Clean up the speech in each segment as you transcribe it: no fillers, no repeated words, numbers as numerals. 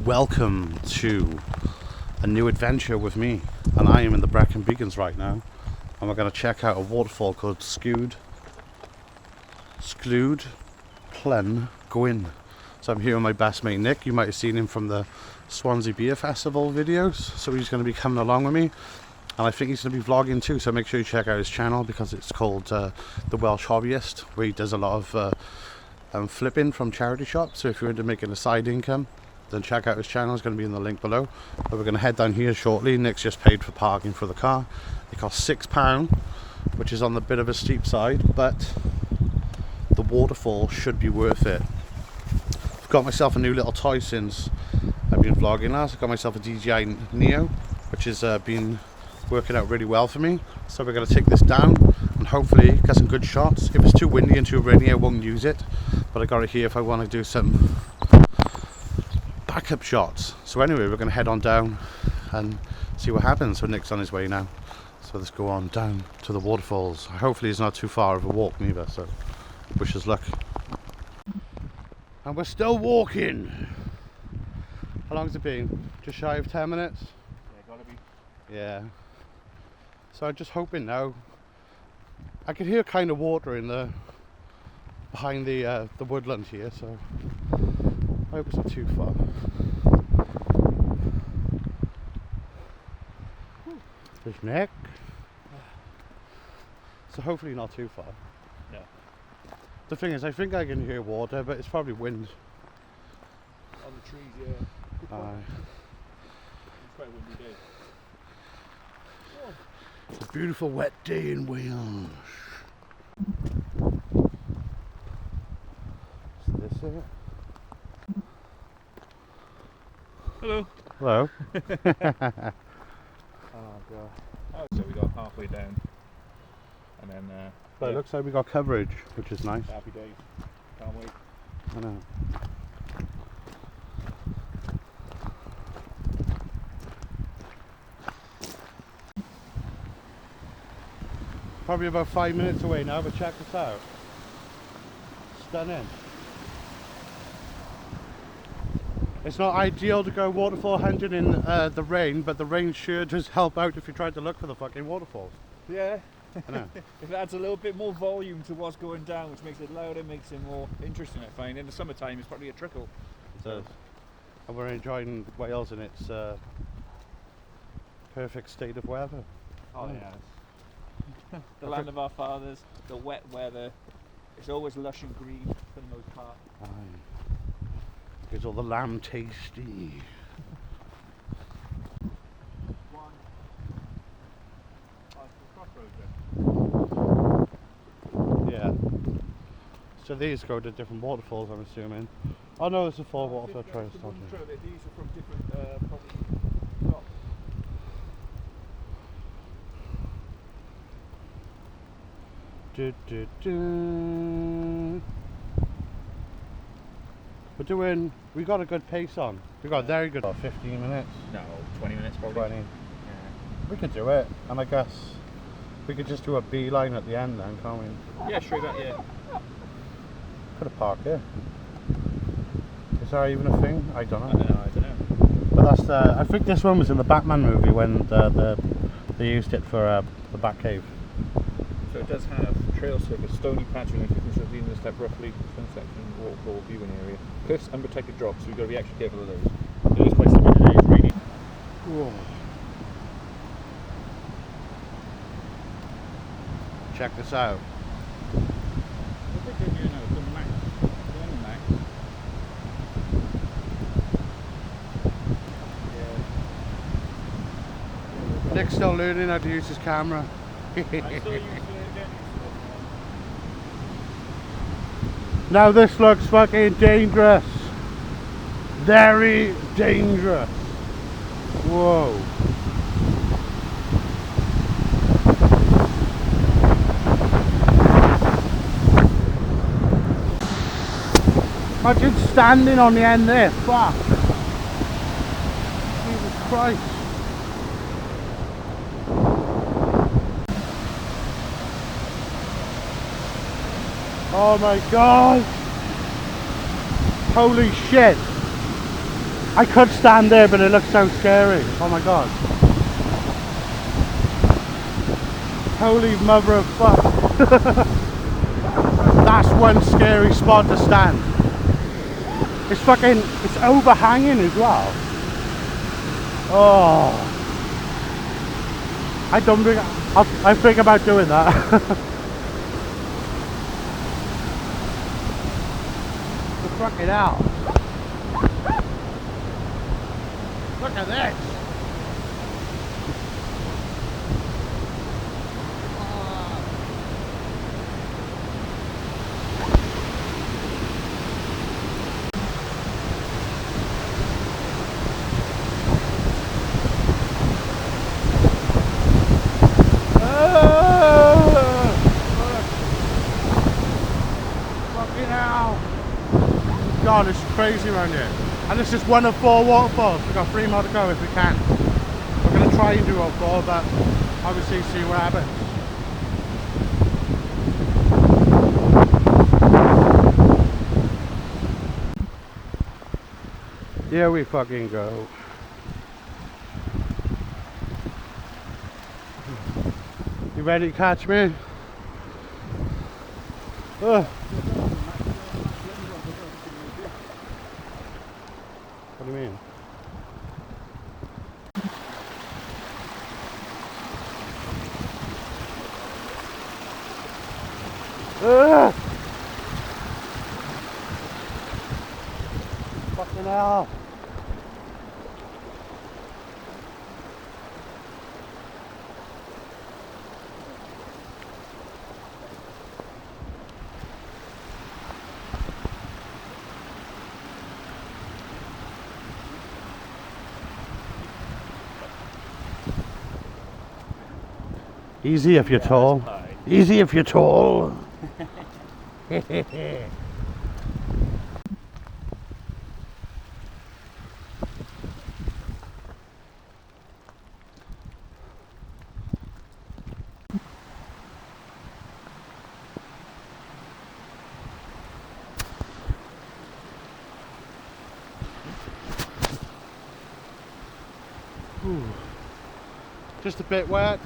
Welcome to a new adventure with me, and I am in the Brecon Beacons right now, and we're going to check out a waterfall called Sgwd Llyn Gwyn. So I'm here with my best mate Nick. You might have seen him from the Swansea Beer Festival videos, so he's going to be coming along with me, and I think he's going to be vlogging too, so make sure you check out his channel because it's called The Welsh Hobbyist, where he does a lot of flipping from charity shops. So if you're into making a side income, then check out his channel. It's going to be in the link below. But we're going to head down here shortly. Nick's just paid for parking for the car. It costs £6, which is on the bit of a steep side, but the waterfall should be worth it. I've got myself a new little toy since I've been vlogging last. I got myself a DJI Neo, which has been working out really well for me. So we're going to take this down and hopefully get some good shots. If it's too windy and too rainy, I won't use it, but I got it here if I want to do some backup shots. So anyway, we're going to head on down and see what happens. So Nick's on his way now, so let's go on down to the waterfalls. Hopefully it's not too far of a walk neither, so wish us luck. And we're still walking. How long's it been? Just shy of 10 minutes? Yeah, gotta be. Yeah. So I'm just hoping now. I can hear kind of water in the behind the woodland here, so I hope it's not too far. There's Nick. So hopefully not too far. No. The thing is, I think I can hear water, but it's probably wind. On the trees, yeah. It's quite a windy day. Oh. It's a beautiful wet day in Wales. Is this it? Hello. Hello. Oh god. Oh, so we got halfway down, and then. But it looks like we got coverage, which is nice. Happy days. Can't wait. I know. Probably about 5 minutes away now, but check this out. Stunning. It's not ideal to go waterfall hunting in the rain, but the rain sure does help out if you try to look for the fucking waterfalls. Yeah. I know. It adds a little bit more volume to what's going down, which makes it louder, makes it more interesting, I find. In the summertime, it's probably a trickle. It does. And we're enjoying Wales in its perfect state of weather. Oh, yeah. The land of our fathers, the wet weather. It's always lush and green for the most part. Aye. Gives all the lamb tasty. Yeah. So these go to different waterfalls, I'm assuming. Oh no, it's a Four Waterfalls Trail. These are from different probably shops. We got a good pace on. We got very good. 15 minutes? No, 20 minutes probably. 20. Yeah. We could do it, and I guess we could just do a beeline at the end then, can't we? Yeah, straight up, yeah. Could have parked here. Is there even a thing? I don't know. I don't know. But that's I think this one was in the Batman movie when they used it for the Batcave. So it does have trail surface, stony patch within 15 meters in the step roughly, sun section, waterfall viewing area. Cliffs, unprotected drops, so you've got to be extra careful of those. It is quite slippery today, it's raining. Whoa. Check this out. Nick's still learning how to use his camera. Now this looks fucking dangerous. Very dangerous. Whoa. Imagine standing on the end there. Fuck. Jesus Christ. Oh my god! Holy shit! I could stand there, but it looks so scary. Oh my god. Holy mother of fuck. That's one scary spot to stand. It's fucking, it's overhanging as well. Oh. I don't think, I think about doing that. The fucking hell. Look at this. God, it's crazy around here. And this is one of 4 waterfalls. We've got 3 more to go if we can. We're going to try and do all 4, but obviously see what happens. Here we fucking go. You ready to catch me? Ugh. What do you mean? Ugh. Fucking hell. Easy if you're tall. Easy if you're tall. Just a bit wet.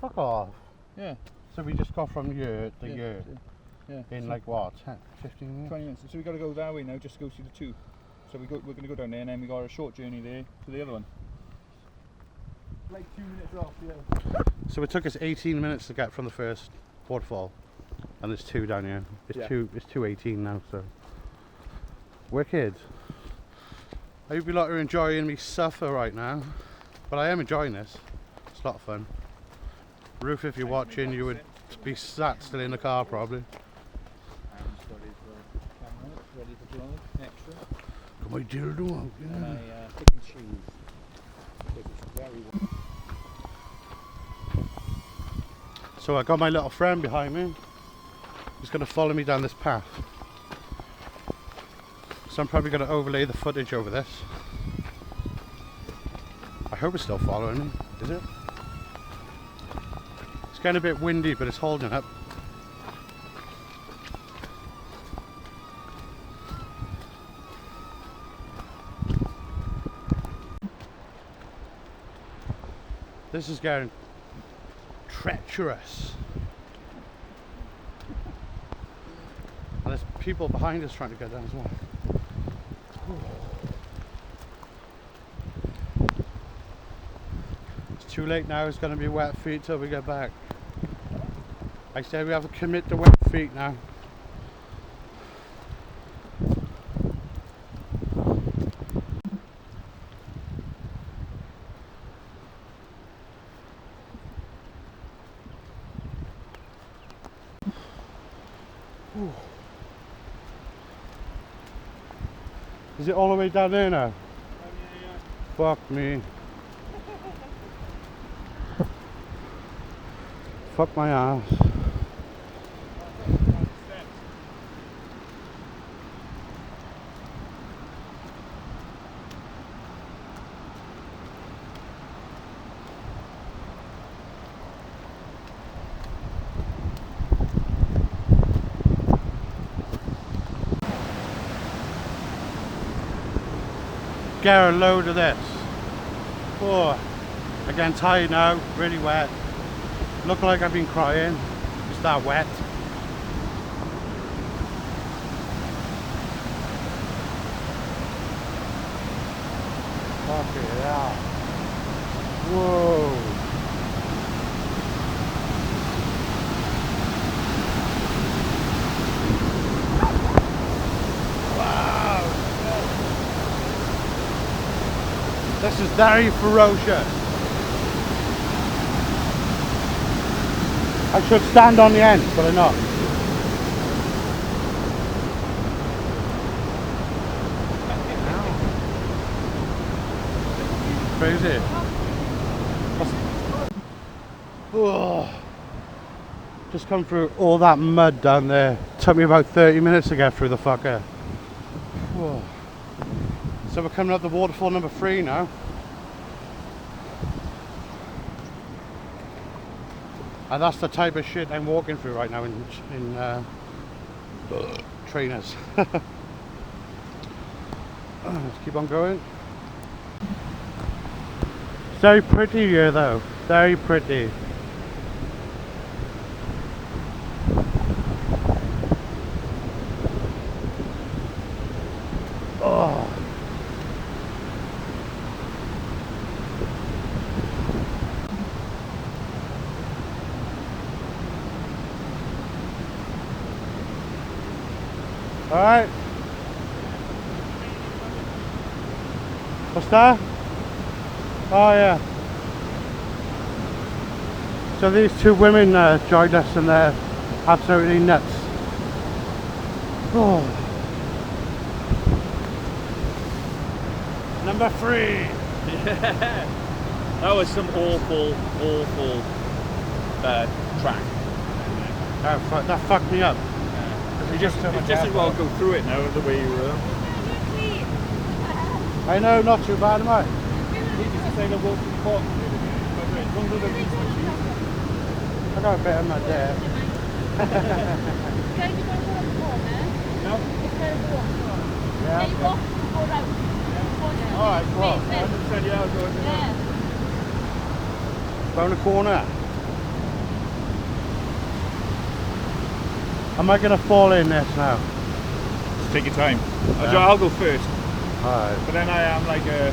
Fuck off. Yeah. So we just got from here to here Yeah. in like what, 10, 15 minutes? 20 minutes. So we got to go that way now just to go see the 2. So we're going to go down there and then we got a short journey there to the other one. Like 2 minutes off, yeah. So it took us 18 minutes to get from the first waterfall, and there's 2 down here. It's Yeah. It's 2:18 now, so wicked. I hope you lot are enjoying me suffer right now, but I am enjoying this. It's a lot of fun. Ruth, if you're watching, you would be sat still in the car probably. Ready for drive, extra. Come on, dildo. And I pick and choose because it's very warm. So I got my little friend behind me. He's going to follow me down this path. So I'm probably going to overlay the footage over this. I hope it's still following me. Is it? It's getting a bit windy, but it's holding up. This is getting treacherous. And there's people behind us trying to get down as well. It's too late now, it's going to be wet feet till we get back. I said we have to commit to wet feet now. Ooh. Is it all the way down there now? Yeah. Fuck me. Fuck my ass. get a load of this. Oh, again, tired now, really wet. Look like I've been crying. It's that wet. Fucking hell. Whoa. Wow. This is very ferocious. I should stand on the end, but I'm not. Crazy. Oh, just come through all that mud down there. Took me about 30 minutes to get through the fucker. Oh. So we're coming up to waterfall number 3 now. And that's the type of shit I'm walking through right now in trainers. Let's keep on going. It's very pretty here though, very pretty. Oh. All right. What's that? Oh yeah. So these two women joined us and they're absolutely nuts. Oh. Number 3. Yeah. That was some awful track. That fucked me up. You just as well go through it now the way you were. I know, not too bad, am I? You just say the walk to the park. I got a bit of mud there. No? Yeah. Alright, cool. 100%, yeah, I'll go over there. Round the corner. Am I going to fall in this now? Just take your time. Yeah. I'll go first. Alright. But then I am like a...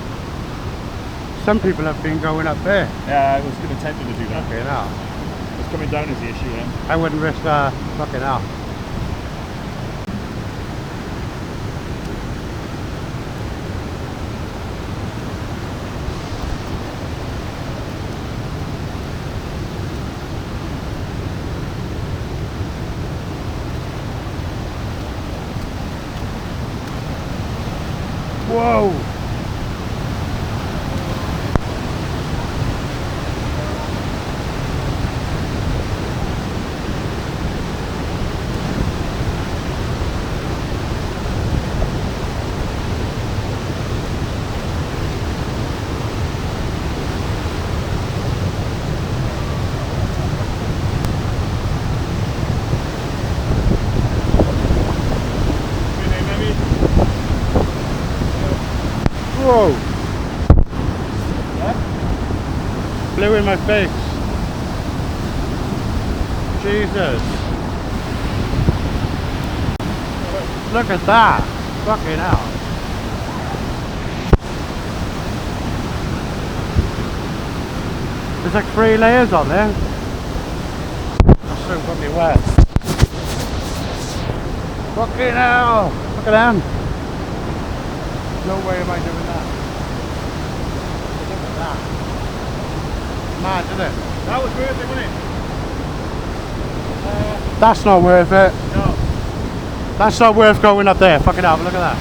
Some people have been going up there. Yeah, I was going to tempt me to do that. Okay, now. It's coming down is the issue then. I wouldn't risk fucking hell. Whoa! Whoa! Yeah? Blew in my face. Jesus. Look at that. Fucking hell. There's like 3 layers on there. That's so fucking wet. Fucking hell. Look at them. No way am I doing that. Look at that. Mad, isn't it? That was worth it, wasn't it? That's not worth it. No. That's not worth going up there. Fucking hell, look at that.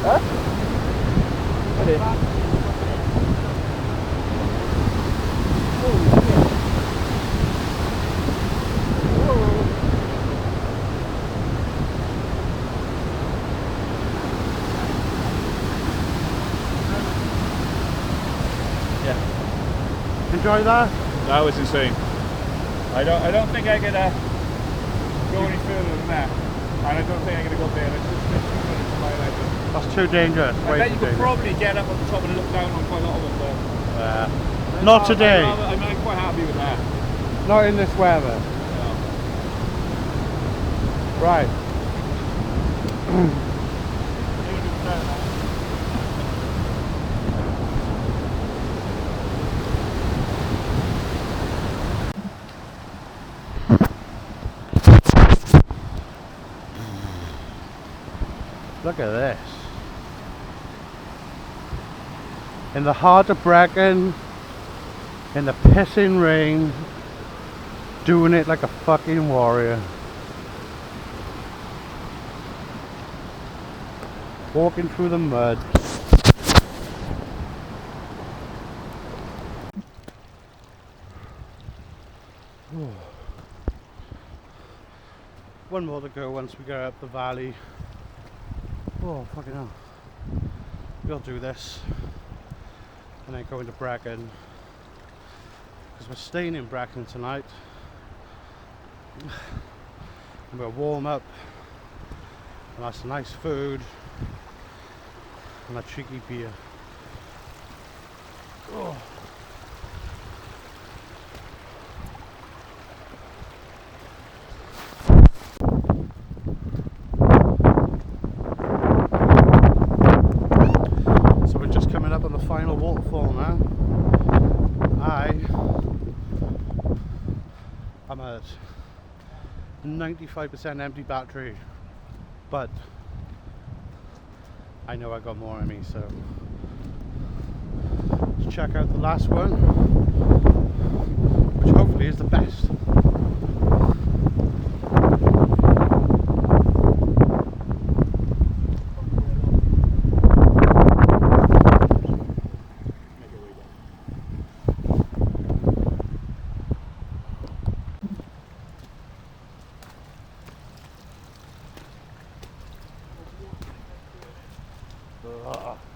Huh? Ready? Enjoy that? That was insane. I don't think I could go any further than that. And I don't think I'm going to go there. It's just too much for my life. That's too dangerous. I bet you could probably get up on the top and look down on quite a lot of them. Not today. I'm quite happy with that. Not in this weather. No. Right. Look at this. In the heart of Brecon, in the pissing rain, doing it like a fucking warrior. Walking through the mud. One more to go once we go up the valley. Oh, fucking hell. We'll do this. And then go into Brecon. Because we're staying in Brecon tonight. And we'll warm up. And have some nice food. And a cheeky beer. Oh. So we're just coming up on the final waterfall now. I'm at 95% empty battery, but I know I got more in me, so let's check out the last one, which hopefully is the best.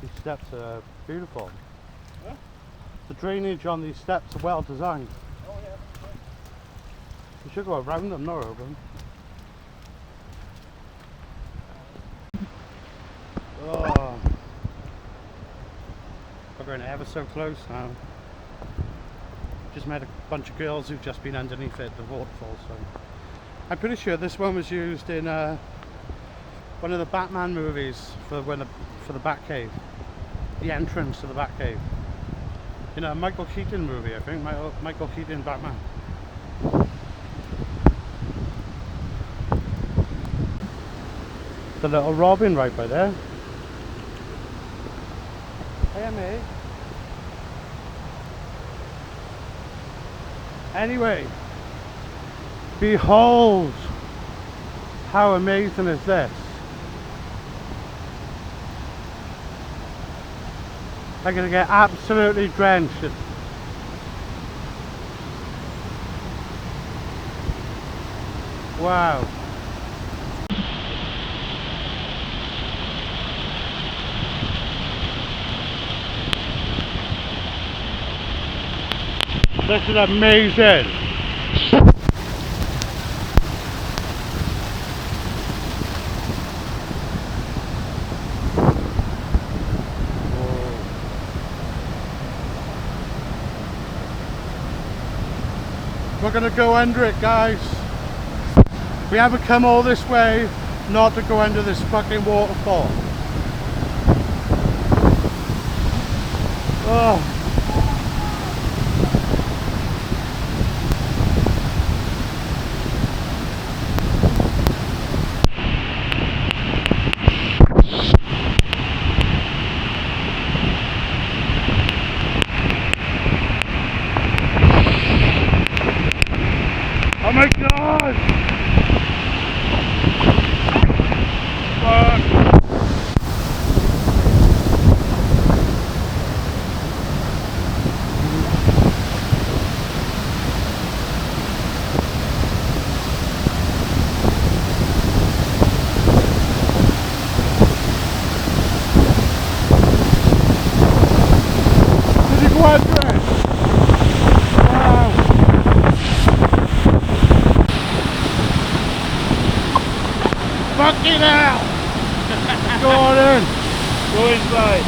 These steps are beautiful. Huh? The drainage on these steps are well designed. Oh yeah. You should go around them, not over them. Oh, we're going ever so close now. Just met a bunch of girls who've just been underneath it, the waterfall. So I'm pretty sure this one was used in one of the Batman movies for the Batcave, the entrance to the Batcave. In a Michael Keaton movie, I think. Michael Keaton Batman. The little robin right by there. Hey, mate. Anyway, behold, how amazing is this? I'm gonna get absolutely drenched. Wow. This is amazing. We're gonna go under it, guys. We haven't come all this way not to go under this fucking waterfall. Oh. Oh my god! Fuck! finish line.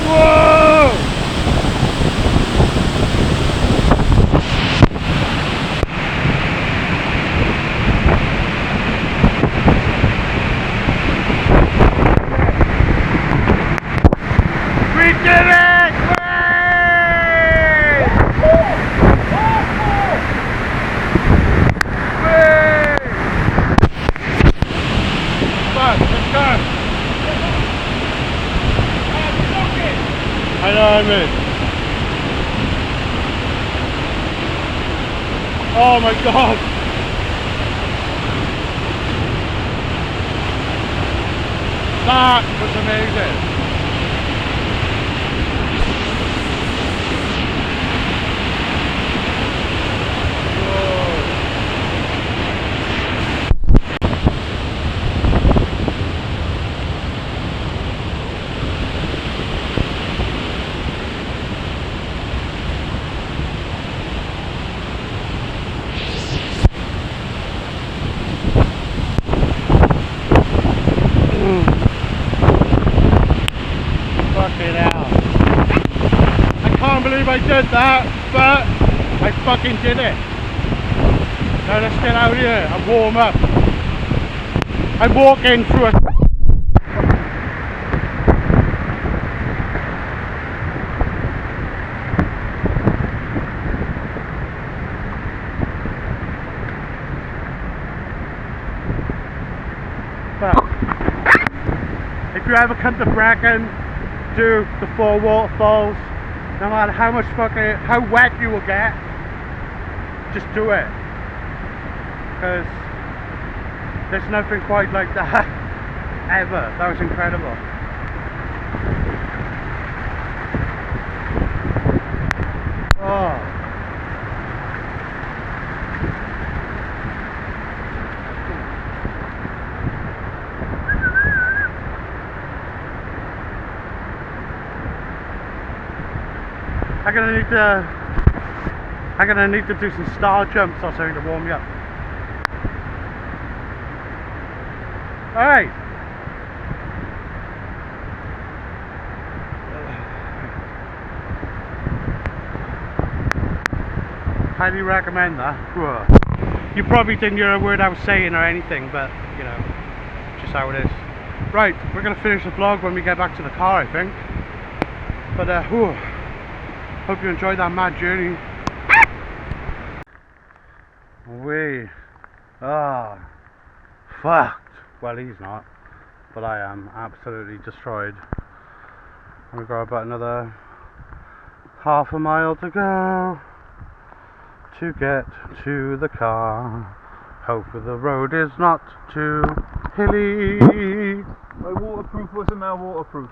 Whoa! We did it! I know what I mean. Oh my god. That was amazing. Fucking hell. I can't believe I did that, but I fucking did it. Now let's get out here and warm up. I'm walking through a... If you ever come to Brecon, do the Four Waterfalls. No matter how much how wet you will get, just do it. Because there's nothing quite like that ever. That was incredible. Oh. I'm gonna need to do some star jumps or something to warm me up. Alright. Highly recommend that. You probably didn't hear a word I was saying or anything, but you know, just how it is. Right, we're gonna finish the vlog when we get back to the car, I think. But hope you enjoyed that mad journey. We fucked. Well, he's not, but I am absolutely destroyed. We've got about another half a mile to go to get to the car. Hopefully the road is not too hilly. My waterproof wasn't now waterproof.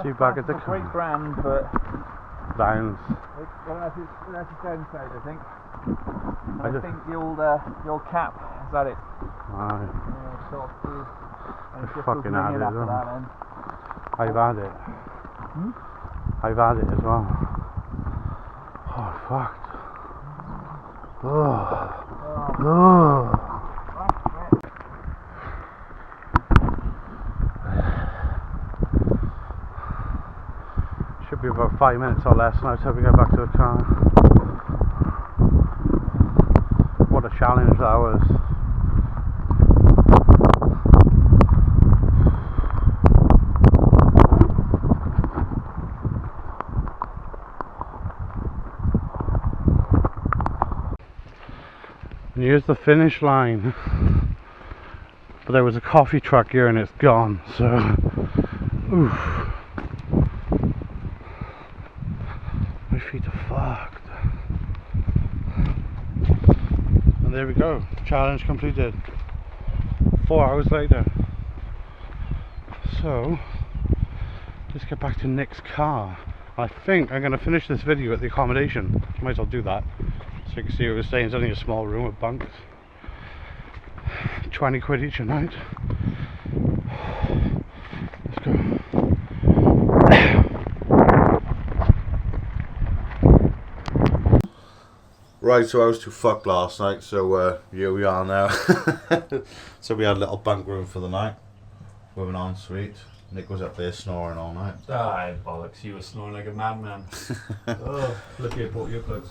See you back at the car. Great brand, but Downs. that's its downside, I think. I think the old cap is at it. Aye. Sort of through, and it's just Fucking had it, after that then. I've had it. I've had it as well. Oh, fucked. Oh. Should be about 5 minutes or less now till we get back to the car. What a challenge that was. And here's the finish line. But there was a coffee truck here and it's gone, so oof. My feet are fucked. And there we go. Challenge completed. 4 hours later. So let's get back to Nick's car. I think I'm going to finish this video at the accommodation. Might as well do that. So you can see what we're staying. It's only a small room with bunks. 20 quid each a night. Let's go. Right, so I was too fucked last night, so here we are now. So we had a little bunk room for the night with an ensuite. Nick was up there snoring all night. Ah, bollocks, you were snoring like a madman. Oh, look here, bought your clothes.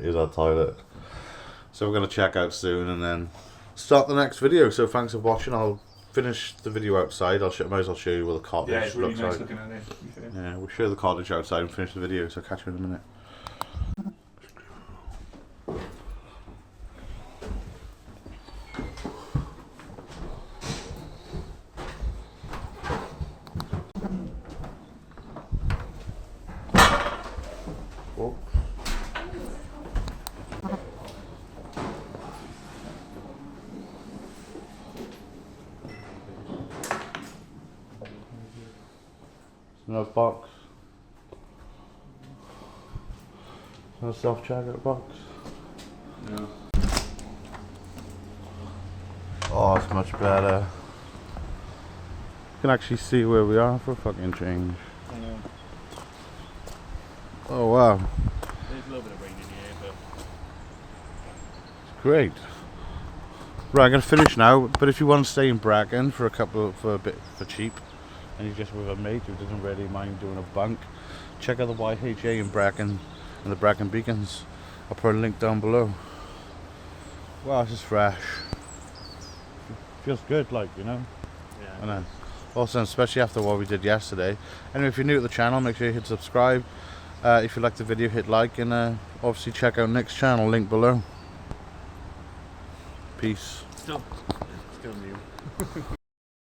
Here's our toilet. So we're going to check out soon and then start the next video. So thanks for watching. I'll finish the video outside. Might as well show you what the cottage Yeah, it's really looks nice like. looking at it. Yeah, we'll show the cottage outside and finish the video, so catch you in a minute. No box. No self-checkout box. No. Oh, it's much better. You can actually see where we are for a fucking change. I know. Oh wow. There's a little bit of rain in here, but It's great. Right, I'm gonna finish now, but if you want to stay in Brecon for a bit for cheap, and you're just with a mate who doesn't really mind doing a bunk, check out the YHA in Brecon and the Brecon Beacons. I'll put a link down below. Wow, this is fresh. Feels good, like, you know. yeah. And then also, especially after what we did yesterday. Anyway, if you're new to the channel, make sure you hit subscribe. If you like the video, hit like, and obviously check out Nick's channel, link below. Peace. Still new.